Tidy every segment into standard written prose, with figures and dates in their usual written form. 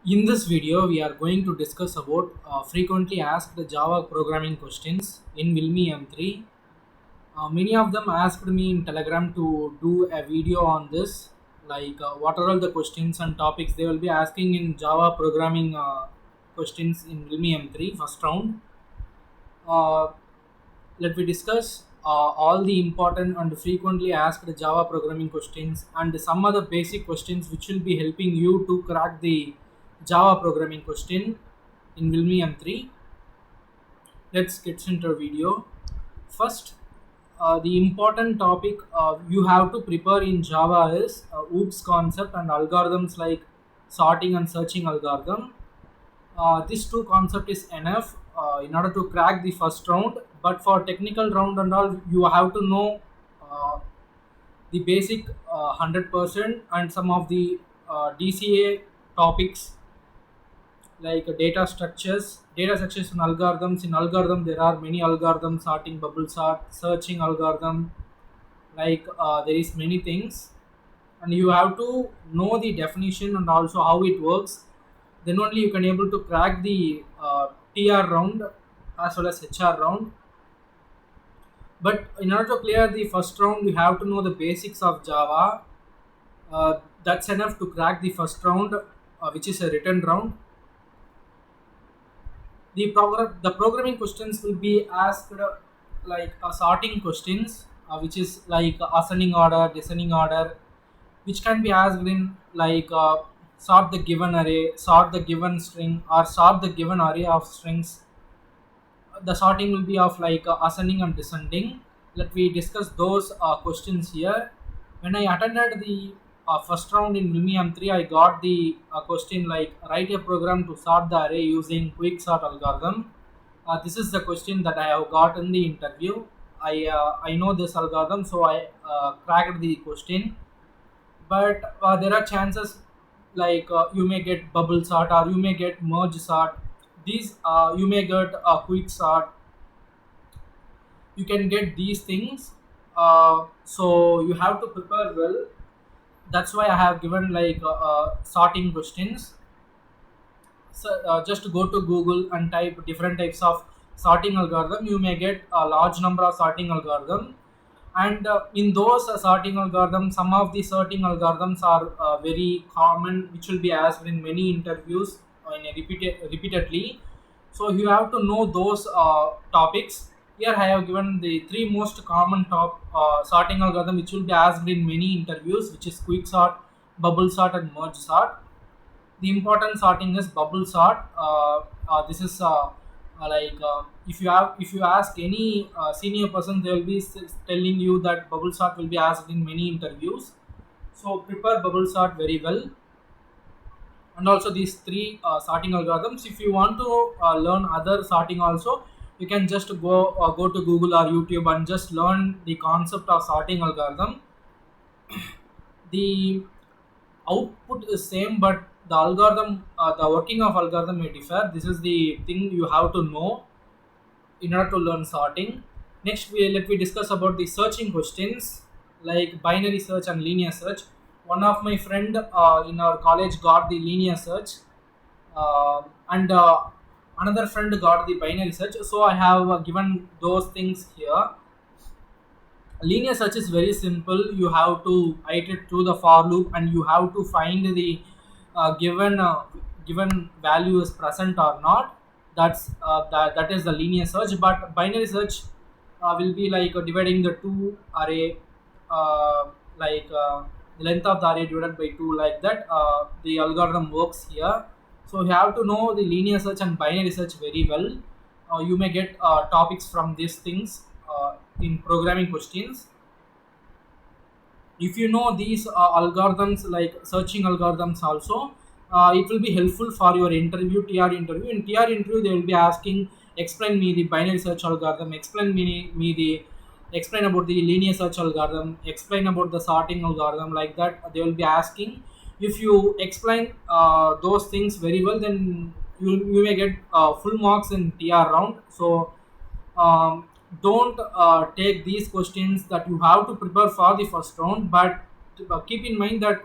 In this video, we are going to discuss about frequently asked Java programming questions in Wilmy M3. Many of them asked me in Telegram to do a video on this, like what are all the questions and topics they will be asking in Java programming questions in Wilmy M3 first round. Uh, Let me discuss all the important and frequently asked Java programming questions and some other basic questions which will be helping you to crack the Java programming question in Wilmy M3. Let's get into the video. First, the important topic you have to prepare in Java is OOPS concept and algorithms like sorting and searching algorithm. This two concept is enough in order to crack the first round. But for technical round and all, you have to know uh, the basic 100% and some of the DCA topics like data structures and algorithms. In algorithm, there are many algorithms: sorting, bubble sort, searching algorithm. There is many things, and you have to know the definition and also how it works. Then only you can able to crack the TR round as well as HR round. But in order to clear the first round, you have to know the basics of Java. That's enough to crack the first round, which is a written round. The programming questions will be asked like sorting questions, which is like ascending order, descending order, which can be asked in like sort the given array, sort the given string, or sort the given array of strings. The sorting will be of like ascending and descending. Let we discuss those questions here. When I attended the first round in Vimy M3, I got the question like write a program to sort the array using quick sort algorithm. This is the question that I have got in the interview. I know this algorithm, so I cracked the question. But there are chances like you may get bubble sort or you may get merge sort. These you may get a quick sort. You can get these things. So you have to prepare well. That's why I have given like sorting questions. So just go to Google and type different types of sorting algorithm. You may get a large number of sorting algorithm, and in those sorting algorithms, some of the sorting algorithms are very common, which will be asked in many interviews repeatedly. So you have to know those topics. Here I have given the three most common top sorting algorithm which will be asked in many interviews, which is quick sort, bubble sort, and merge sort. The important sorting is bubble sort. This is if you ask any senior person, they will be telling you that bubble sort will be asked in many interviews. So prepare bubble sort very well, and also these three sorting algorithms. If you want to learn other sorting also, you can just go to Google or YouTube and just learn the concept of sorting algorithm. The output is same, but the working of algorithm may differ. This is the thing you have to know in order to learn sorting. Next, let me discuss about the searching questions like binary search and linear search. One of my friend in our college got the linear search, and another friend got the binary search. So I have given those things here. Linear search is very simple. You have to iterate through the for loop and you have to find the given value is present or not. That is the linear search. But binary search will be like dividing the two array, like the length of the array divided by 2, like that the algorithm works here. So you have to know the linear search and binary search very well. You may get topics from these things in programming questions. If you know these algorithms like searching algorithms also, it will be helpful for your interview, TR interview. In TR interview, they will be asking, explain me the binary search algorithm, explain about the linear search algorithm, explain about the sorting algorithm, like that they will be asking. If you explain those things very well, then you may get full marks in TR round. So um, don't take these questions that you have to prepare for the first round, but keep in mind that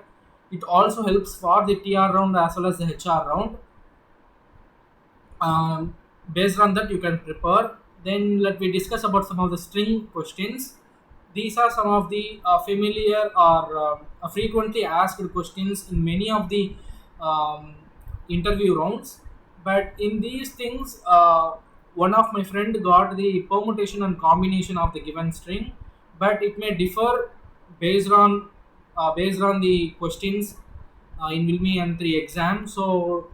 It also helps for the TR round as well as the HR round. Based on that, you can prepare. Then let me discuss about some of the string questions. These are some of the familiar or frequently asked questions in many of the um, interview rounds. But in these things, one of my friend got the permutation and combination of the given string, but it may differ based on the questions in Wilmi M3 exam. So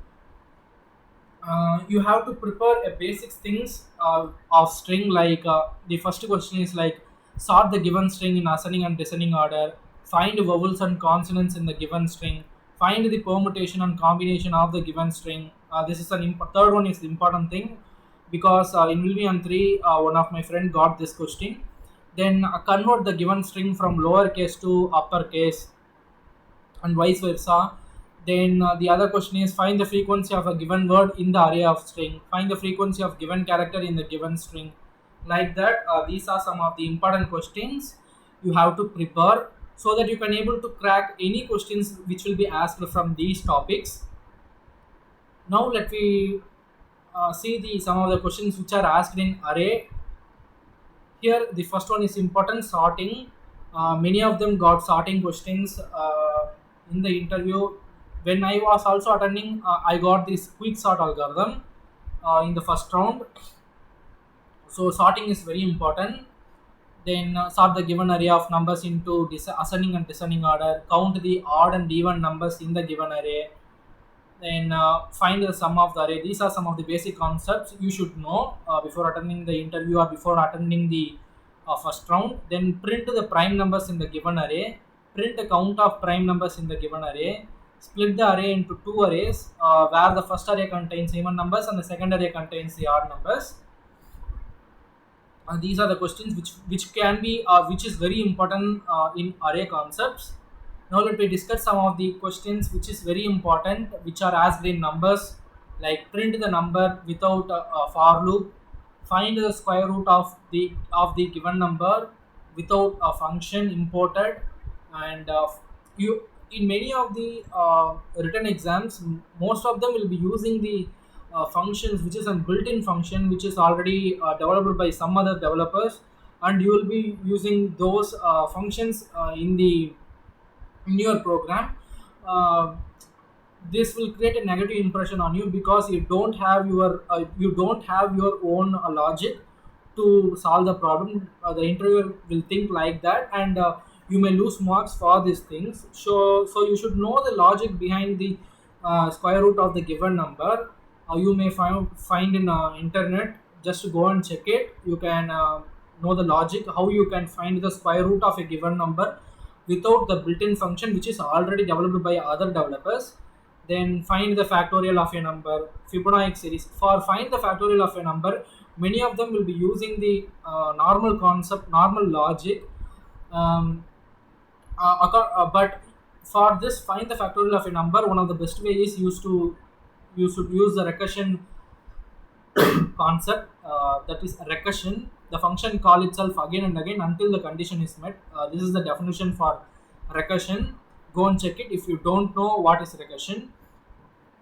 you have to prepare a basic things of string, like the first question is like sort the given string in ascending and descending order, find vowels and consonants in the given string, find the permutation and combination of the given string. This is third one is the important thing, because in William 3 one of my friend got this question. Then convert the given string from lowercase to uppercase and vice versa. Then the other question is find the frequency of a given word in the array of string. Find the frequency of given character in the given string. Like that, these are some of the important questions you have to prepare so that you can able to crack any questions which will be asked from these topics. Now let me see the some of the questions which are asked in array. Here, the first one is important sorting. Many of them got sorting questions in the interview. When I was also attending, I got this quick sort algorithm in the first round. So sorting is very important. Then sort the given array of numbers into ascending and descending order. Count the odd and even numbers in the given array. Then find the sum of the array. These are some of the basic concepts you should know before attending the interview or before attending the first round. Then print the prime numbers in the given array. Print the count of prime numbers in the given array. Split the array into two arrays where the first array contains even numbers and the second array contains the odd numbers. These are the questions which can be which is very important in array concepts. Now let me discuss some of the questions which is very important, which are asked in numbers, like print the number without a for loop, find the square root of the given number without a function imported, and you in many of the written exams, most of them will be using the functions, which is a built-in function which is already developed by some other developers, and you will be using those functions in your program. uh, this will create a negative impression on you because you don't have your own logic to solve the problem. The interviewer will think like that, and you may lose marks for these things. So you should know the logic behind the square root of the given number. You may find in internet. Just go and check it. You can know the logic how you can find the square root of a given number without the built-in function which is already developed by other developers. Then find the factorial of a number, Fibonacci series. For find the factorial of a number, many of them will be using the normal concept, normal logic. Um, but for this find the factorial of a number, one of the best way is you should use the recursion concept, that is recursion. The function call itself again and again until the condition is met. This is the definition for recursion. Go and check it if you don't know what is recursion.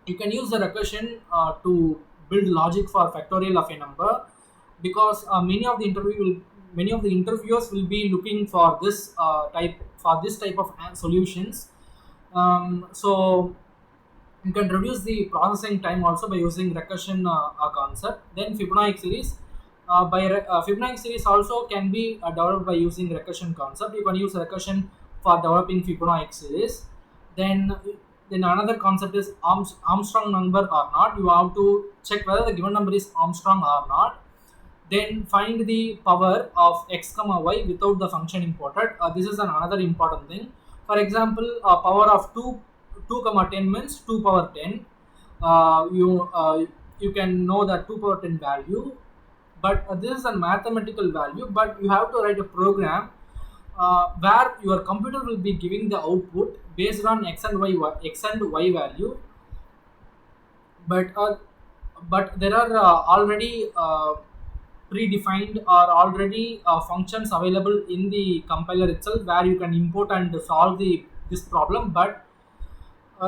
You can use the recursion to build logic for factorial of a number, because many of the interviewers will be looking for this type of solutions. So you can reduce the processing time also by using recursion concept. Then Fibonacci series. Fibonacci series also can be developed by using recursion concept. You can use recursion for developing Fibonacci series. Then another concept is Armstrong number or not. You have to check whether the given number is Armstrong or not. Then find the power of x comma y without the function imported. This is another important thing. For example, power of 2 comma 10 means 2 power 10. You can know that 2 power 10 value, but this is a mathematical value. But you have to write a program where your computer will be giving the output based on x and y value. But there are already predefined or already functions available in the compiler itself where you can import and solve the this problem. But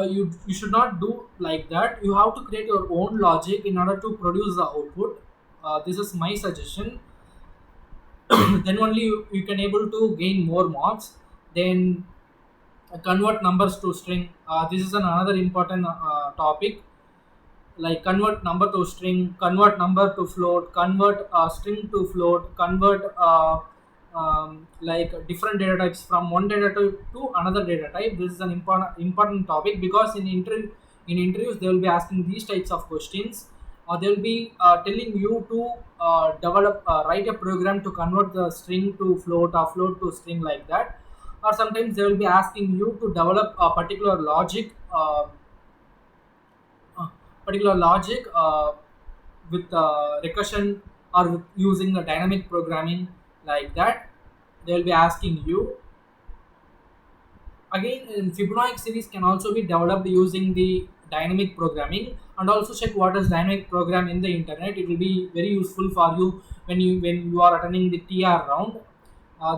You should not do like that. You have to create your own logic in order to produce the output. This is my suggestion. Then only you can able to gain more marks. Then convert numbers to string. This is another important topic, like convert number to string, convert number to float, convert string to float, convert like different data types from one data type to another data type. This is an important topic because in interviews they will be asking these types of questions, or they will be telling you to develop write a program to convert the string to float or float to string, like that. Or sometimes they will be asking you to develop a uh, particular logic with recursion, or with using the dynamic programming, like that. They will be asking you. Again, in Fibonacci series can also be developed using the dynamic programming. And also check what is dynamic program in the internet. It will be very useful for you when you are attending the TR round.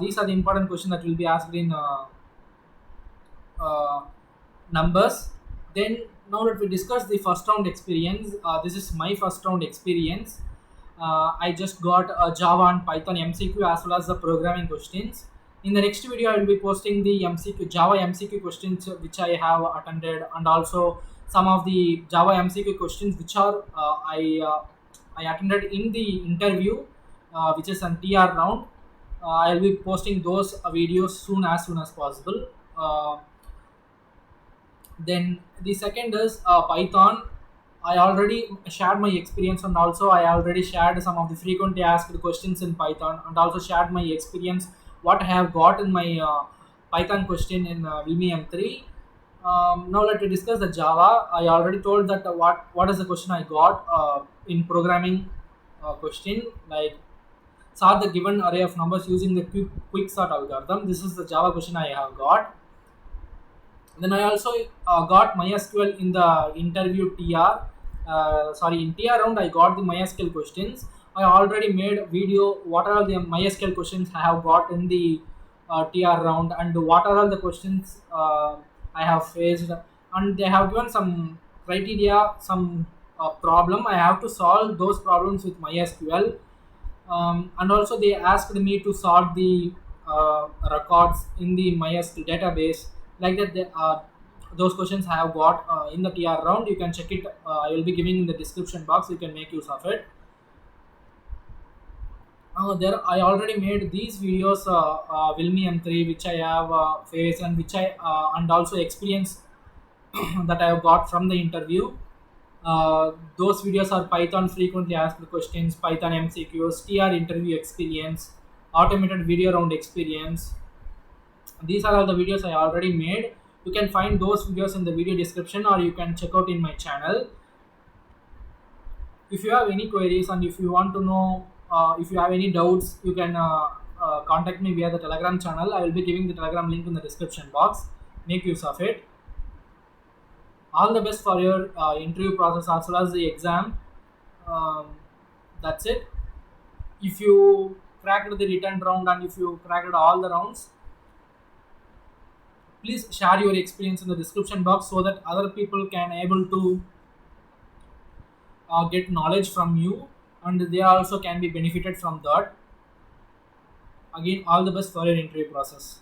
These are the important questions that will be asked in uh, numbers. Then now let we discuss the first round experience. This is my first round experience. I just got Java and Python MCQ as well as the programming questions. In the next video, I will be posting the MCQ Java MCQ questions which I have attended, and also some of the Java MCQ questions which are I attended in the interview, which is an TR round. I will be posting those videos soon as possible. Then the second is Python. I already shared my experience, and also I already shared some of the frequently asked questions in Python, and also shared my experience what I have got in my Python question in Vimy M3. Now let me discuss the Java. I already told that what is the question I got in programming question, like sort the given array of numbers using the quick sort algorithm. This is the Java question I have got. Then I also got MySQL in the interview TR. Sorry, in TR round I got the MySQL questions. I already made video what are all the MySQL questions I have got in the TR round, and what are all the questions I have faced. And they have given some criteria, some problem. I have to solve those problems with MySQL. And also they asked me to sort the records in the MySQL database, like that. Those questions I have got in the TR round. You can check it. I will be giving in the description box. You can make use of it. There I already made these videos, Wilmy M3, which I have faced, and which I and also experience that I have got from the interview. Those videos are Python frequently asked questions, Python MCQs, TR interview experience, automated video round experience. These are all the videos I already made. You can find those videos in the video description, or you can check out in my channel. If you have any queries, and if you want to know, if you have any doubts, you can contact me via the Telegram channel. I will be giving the Telegram link in the description box. Make use of it. All the best for your interview process as well as the exam. Um, that's it. If you cracked the written round, and if you cracked all the rounds, please share your experience in the description box so that other people can able to get knowledge from you, and they also can be benefited from that. Again, all the best for your interview process.